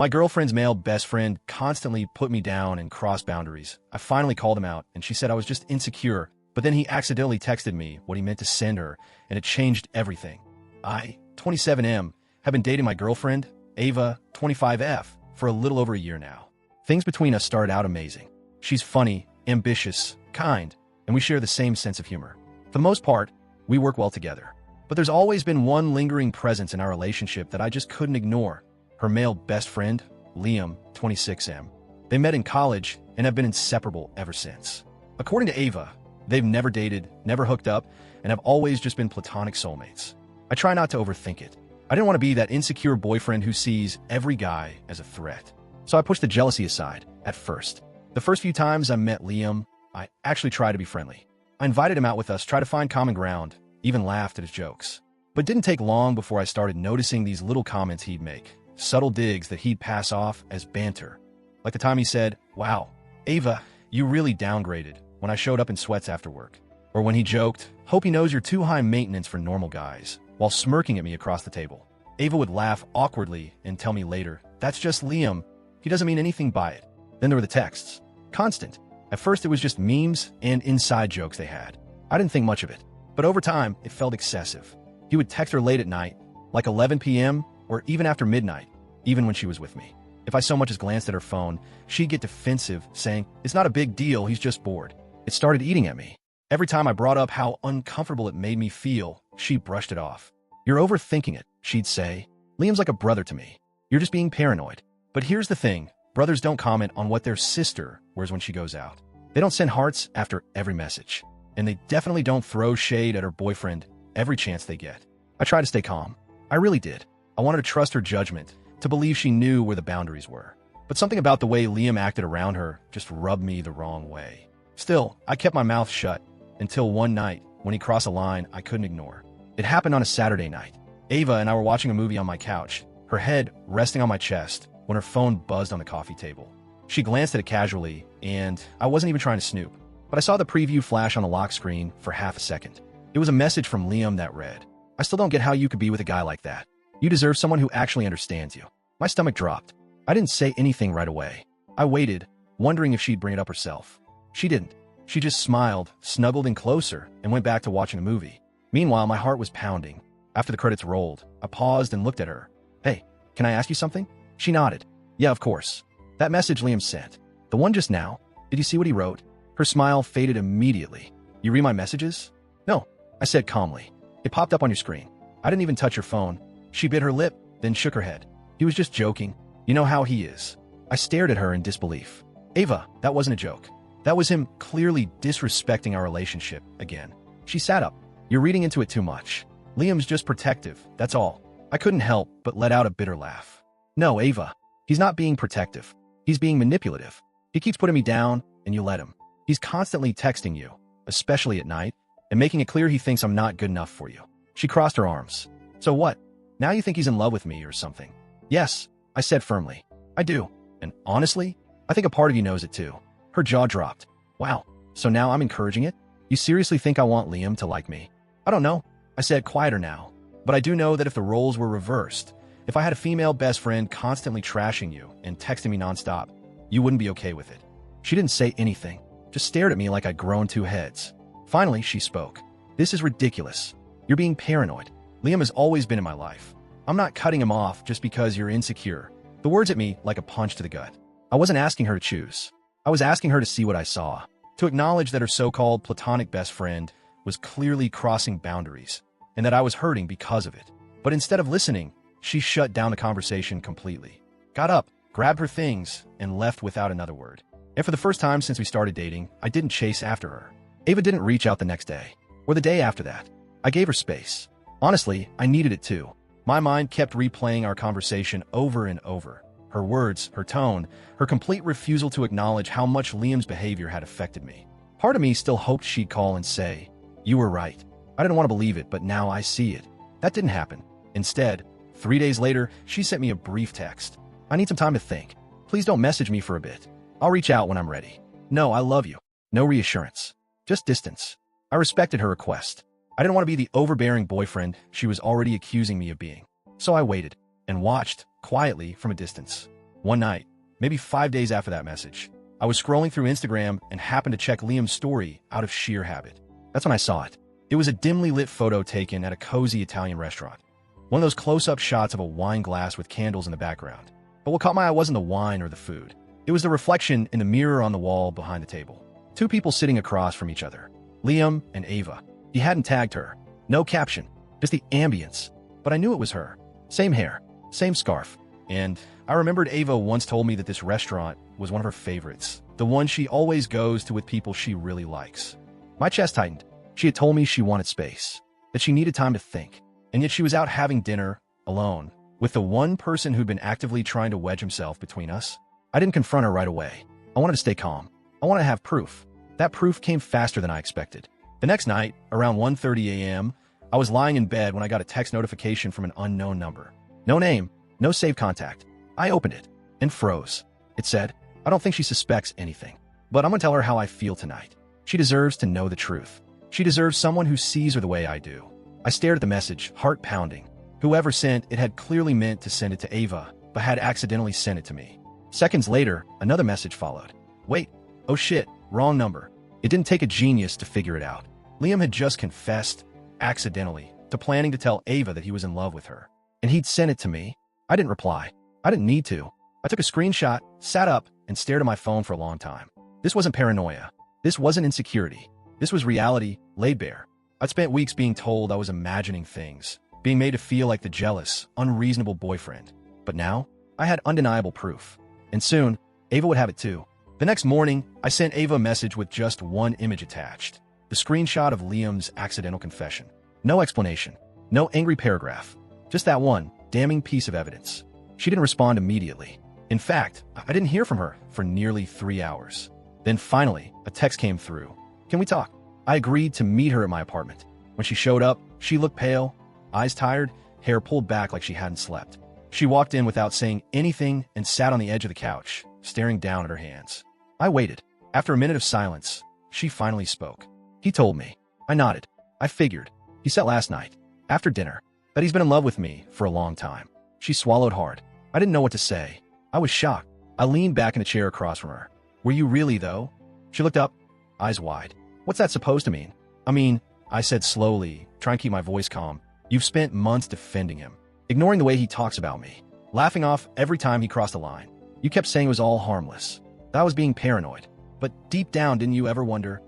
My girlfriend's male best friend constantly put me down and crossed boundaries. I finally called him out, and she said I was just insecure, but then he accidentally texted me what he meant to send her, and it changed everything. I, 27M, have been dating my girlfriend, Ava, 25F, for a little over a year now. Things between us started out amazing. She's funny, ambitious, kind, and we share the same sense of humor. For the most part, we work well together. But there's always been one lingering presence in our relationship that I just couldn't ignore. Her male best friend, Liam, 26M. They met in college and have been inseparable ever since. According to Ava, they've never dated, never hooked up, and have always just been platonic soulmates. I try not to overthink it. I didn't want to be that insecure boyfriend who sees every guy as a threat. So I pushed the jealousy aside at first. The first few times I met Liam, I actually tried to be friendly. I invited him out with us, tried to find common ground, even laughed at his jokes. But it didn't take long before I started noticing these little comments he'd make, subtle digs that he'd pass off as banter. Like the time he said, "Wow, Ava, you really downgraded," when I showed up in sweats after work. Or when he joked, "Hope he knows you're too high maintenance for normal guys," while smirking at me across the table. Ava would laugh awkwardly and tell me later, "That's just Liam. He doesn't mean anything by it." Then there were the texts. Constant. At first it was just memes and inside jokes they had. I didn't think much of it. But over time, it felt excessive. He would text her late at night, like 11 p.m., or even after midnight, even when she was with me. If I so much as glanced at her phone, she'd get defensive, saying, "It's not a big deal, he's just bored." It started eating at me. Every time I brought up how uncomfortable it made me feel, she brushed it off. "You're overthinking it," she'd say. "Liam's like a brother to me. You're just being paranoid." But here's the thing. Brothers don't comment on what their sister wears when she goes out. They don't send hearts after every message. And they definitely don't throw shade at her boyfriend every chance they get. I tried to stay calm. I really did. I wanted to trust her judgment, to believe she knew where the boundaries were. But something about the way Liam acted around her just rubbed me the wrong way. Still, I kept my mouth shut until one night when he crossed a line I couldn't ignore. It happened on a Saturday night. Ava and I were watching a movie on my couch, her head resting on my chest, when her phone buzzed on the coffee table. She glanced at it casually, and I wasn't even trying to snoop. But I saw the preview flash on the lock screen for half a second. It was a message from Liam that read, "I still don't get how you could be with a guy like that. You deserve someone who actually understands you." My stomach dropped. I didn't say anything right away. I waited, wondering if she'd bring it up herself. She didn't. She just smiled, snuggled in closer, and went back to watching a movie. Meanwhile, my heart was pounding. After the credits rolled, I paused and looked at her. "Hey, can I ask you something?" She nodded. "Yeah, of course. That message Liam sent. The one just now. Did you see what he wrote?" Her smile faded immediately. "You read my messages?" "No," I said calmly. "It popped up on your screen. I didn't even touch your phone." She bit her lip, then shook her head. "He was just joking. You know how he is." I stared at her in disbelief. "Ava, that wasn't a joke. That was him clearly disrespecting our relationship again." She sat up. "You're reading into it too much. Liam's just protective, that's all." I couldn't help but let out a bitter laugh. "No, Ava. He's not being protective. He's being manipulative. He keeps putting me down, and you let him. He's constantly texting you, especially at night, and making it clear he thinks I'm not good enough for you." She crossed her arms. "So what? Now you think he's in love with me or something?" "Yes," I said firmly. "I do. And honestly, I think a part of you knows it too." Her jaw dropped. "Wow, so now I'm encouraging it? You seriously think I want Liam to like me?" "I don't know," I said quieter now. "But I do know that if the roles were reversed, if I had a female best friend constantly trashing you and texting me nonstop, you wouldn't be okay with it." She didn't say anything, just stared at me like I'd grown two heads. Finally, she spoke. "This is ridiculous. You're being paranoid. Liam has always been in my life. I'm not cutting him off just because you're insecure." The words hit me like a punch to the gut. I wasn't asking her to choose. I was asking her to see what I saw, to acknowledge that her so-called platonic best friend was clearly crossing boundaries, and that I was hurting because of it. But instead of listening, she shut down the conversation completely, got up, grabbed her things, and left without another word. And for the first time since we started dating, I didn't chase after her. Ava didn't reach out the next day, or the day after that. I gave her space. Honestly, I needed it too. My mind kept replaying our conversation over and over. Her words, her tone, her complete refusal to acknowledge how much Liam's behavior had affected me. Part of me still hoped she'd call and say, "You were right." I didn't want to believe it, but now I see it. That didn't happen. Instead, 3 days later, she sent me a brief text. "I need some time to think. Please don't message me for a bit. I'll reach out when I'm ready. No, I love you." No reassurance. Just distance. I respected her request. I didn't want to be the overbearing boyfriend she was already accusing me of being. So I waited and watched, quietly from a distance. One night, maybe 5 days after that message, I was scrolling through Instagram and happened to check Liam's story out of sheer habit. That's when I saw it. It was a dimly lit photo taken at a cozy Italian restaurant. One of those close-up shots of a wine glass with candles in the background. But what caught my eye wasn't the wine or the food. It was the reflection in the mirror on the wall behind the table. Two people sitting across from each other. Liam and Ava. He hadn't tagged her. No caption. Just the ambience. But I knew it was her. Same hair. Same scarf. And I remembered Ava once told me that this restaurant was one of her favorites. The one she always goes to with people she really likes. My chest tightened. She had told me she wanted space. That she needed time to think. And yet she was out having dinner, alone, with the one person who'd been actively trying to wedge himself between us. I didn't confront her right away. I wanted to stay calm. I wanted to have proof. That proof came faster than I expected. The next night, around 1:30 a.m., I was lying in bed when I got a text notification from an unknown number. No name, no saved contact. I opened it and froze. It said, I don't think she suspects anything, but I'm gonna tell her how I feel tonight. She deserves to know the truth. She deserves someone who sees her the way I do. I stared at the message, heart pounding. Whoever sent it had clearly meant to send it to Ava, but had accidentally sent it to me. Seconds later, another message followed. Wait, oh shit, wrong number. It didn't take a genius to figure it out. Liam had just confessed, accidentally, to planning to tell Ava that he was in love with her. And he'd sent it to me. I didn't reply. I didn't need to. I took a screenshot, sat up, and stared at my phone for a long time. This wasn't paranoia. This wasn't insecurity. This was reality, laid bare. I'd spent weeks being told I was imagining things, being made to feel like the jealous, unreasonable boyfriend. But now, I had undeniable proof. And soon, Ava would have it too. The next morning, I sent Ava a message with just one image attached. The screenshot of Liam's accidental confession. No explanation. No angry paragraph. Just that one damning piece of evidence. She didn't respond immediately. In fact, I didn't hear from her for nearly 3 hours. Then finally, a text came through. Can we talk? I agreed to meet her at my apartment. When she showed up, she looked pale, eyes tired, hair pulled back like she hadn't slept. She walked in without saying anything and sat on the edge of the couch, staring down at her hands. I waited. After a minute of silence, she finally spoke. He told me. I nodded. I figured. He said last night, after dinner, that he's been in love with me for a long time. She swallowed hard. I didn't know what to say. I was shocked. I leaned back in a chair across from her. Were you really, though? She looked up, eyes wide. What's that supposed to mean? I said slowly, trying to keep my voice calm. You've spent months defending him, ignoring the way he talks about me, laughing off every time he crossed a line. You kept saying it was all harmless, that I was being paranoid. But deep down, didn't you ever wonder?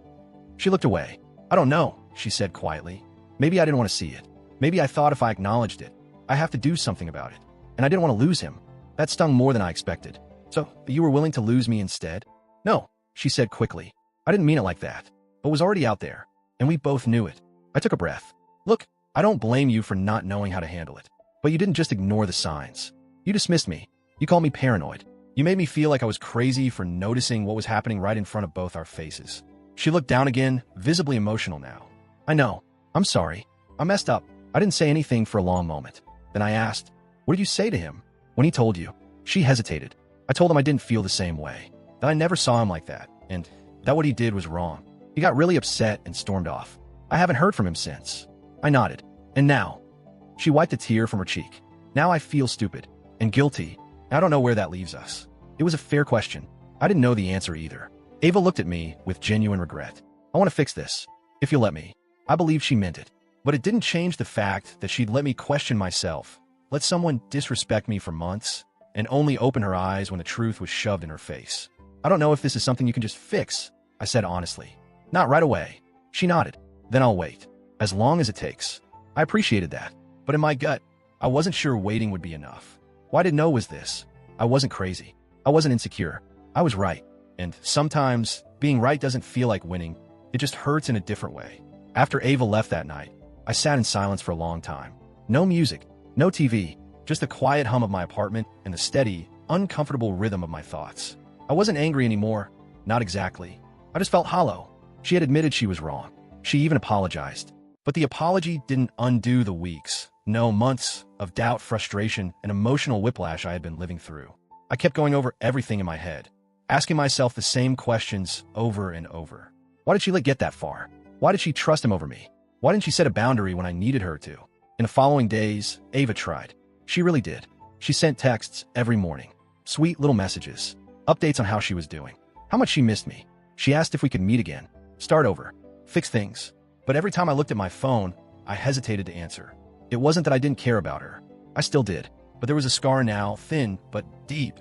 She looked away. I don't know, she said quietly. Maybe I didn't want to see it. Maybe I thought if I acknowledged it, I have to do something about it. And I didn't want to lose him. That stung more than I expected. So, you were willing to lose me instead? No, she said quickly. I didn't mean it like that, but was already out there, and we both knew it. I took a breath. Look, I don't blame you for not knowing how to handle it, but you didn't just ignore the signs. You dismissed me. You called me paranoid. You made me feel like I was crazy for noticing what was happening right in front of both our faces. She looked down again, visibly emotional now. I know. I'm sorry. I messed up. I didn't say anything for a long moment. Then I asked, what did you say to him when he told you? She hesitated. I told him I didn't feel the same way, that I never saw him like that, and that what he did was wrong. He got really upset and stormed off. I haven't heard from him since. I nodded. And now? She wiped a tear from her cheek. Now I feel stupid and guilty. I don't know where that leaves us. It was a fair question. I didn't know the answer either. Ava looked at me with genuine regret. I want to fix this, if you'll let me. I believe she meant it. But it didn't change the fact that she'd let me question myself, let someone disrespect me for months, and only open her eyes when the truth was shoved in her face. I don't know if this is something you can just fix, I said honestly. Not right away. She nodded. Then I'll wait. As long as it takes. I appreciated that. But in my gut, I wasn't sure waiting would be enough. Why did know was this? I wasn't crazy. I wasn't insecure. I was right. And sometimes, being right doesn't feel like winning. It just hurts in a different way. After Ava left that night, I sat in silence for a long time. No music, no TV, just the quiet hum of my apartment and the steady, uncomfortable rhythm of my thoughts. I wasn't angry anymore. Not exactly. I just felt hollow. She had admitted she was wrong. She even apologized. But the apology didn't undo the weeks, no months of doubt, frustration, and emotional whiplash I had been living through. I kept going over everything in my head, asking myself the same questions over and over. Why did she let get that far? Why did she trust him over me? Why didn't she set a boundary when I needed her to? In the following days, Ava tried. She really did. She sent texts every morning, Sweet little messages. Updates on how she was doing. How much she missed me. She asked if we could meet again. Start over. Fix things. But every time I looked at my phone, I hesitated to answer. It wasn't that I didn't care about her. I still did. But there was a scar now, thin but deep,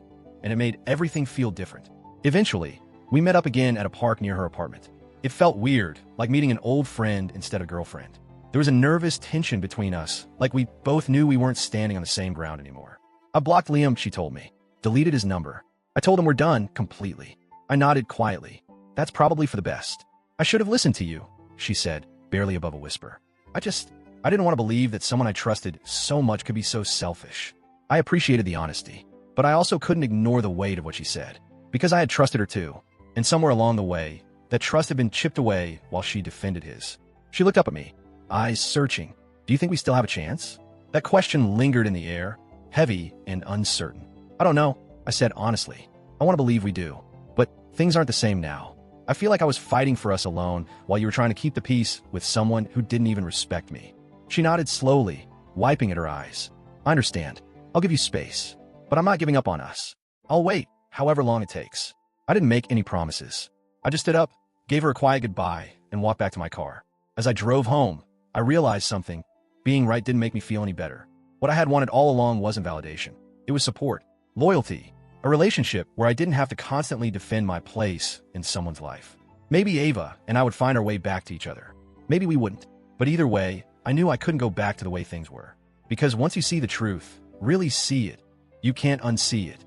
and it made everything feel different. Eventually, we met up again at a park near her apartment. It felt weird, like meeting an old friend instead of girlfriend. There was a nervous tension between us, like we both knew we weren't standing on the same ground anymore. I blocked Liam, she told me. Deleted his number. I told him we're done, completely. I nodded quietly. That's probably for the best. I should have listened to you, she said, barely above a whisper. I didn't want to believe that someone I trusted so much could be so selfish. I appreciated the honesty, but I also couldn't ignore the weight of what she said. Because I had trusted her too, and somewhere along the way, that trust had been chipped away while she defended his. She looked up at me, eyes searching. Do you think we still have a chance? That question lingered in the air, heavy and uncertain. I don't know, I said honestly. I want to believe we do, but things aren't the same now. I feel like I was fighting for us alone while you were trying to keep the peace with someone who didn't even respect me. She nodded slowly, wiping at her eyes. I understand. I'll give you space, but I'm not giving up on us. I'll wait, however long it takes. I didn't make any promises. I just stood up, gave her a quiet goodbye, and walked back to my car. As I drove home, I realized something. Being right didn't make me feel any better. What I had wanted all along wasn't validation. It was support, loyalty, a relationship where I didn't have to constantly defend my place in someone's life. Maybe Ava and I would find our way back to each other. Maybe we wouldn't. But either way, I knew I couldn't go back to the way things were. Because once you see the truth, really see it, you can't unsee it.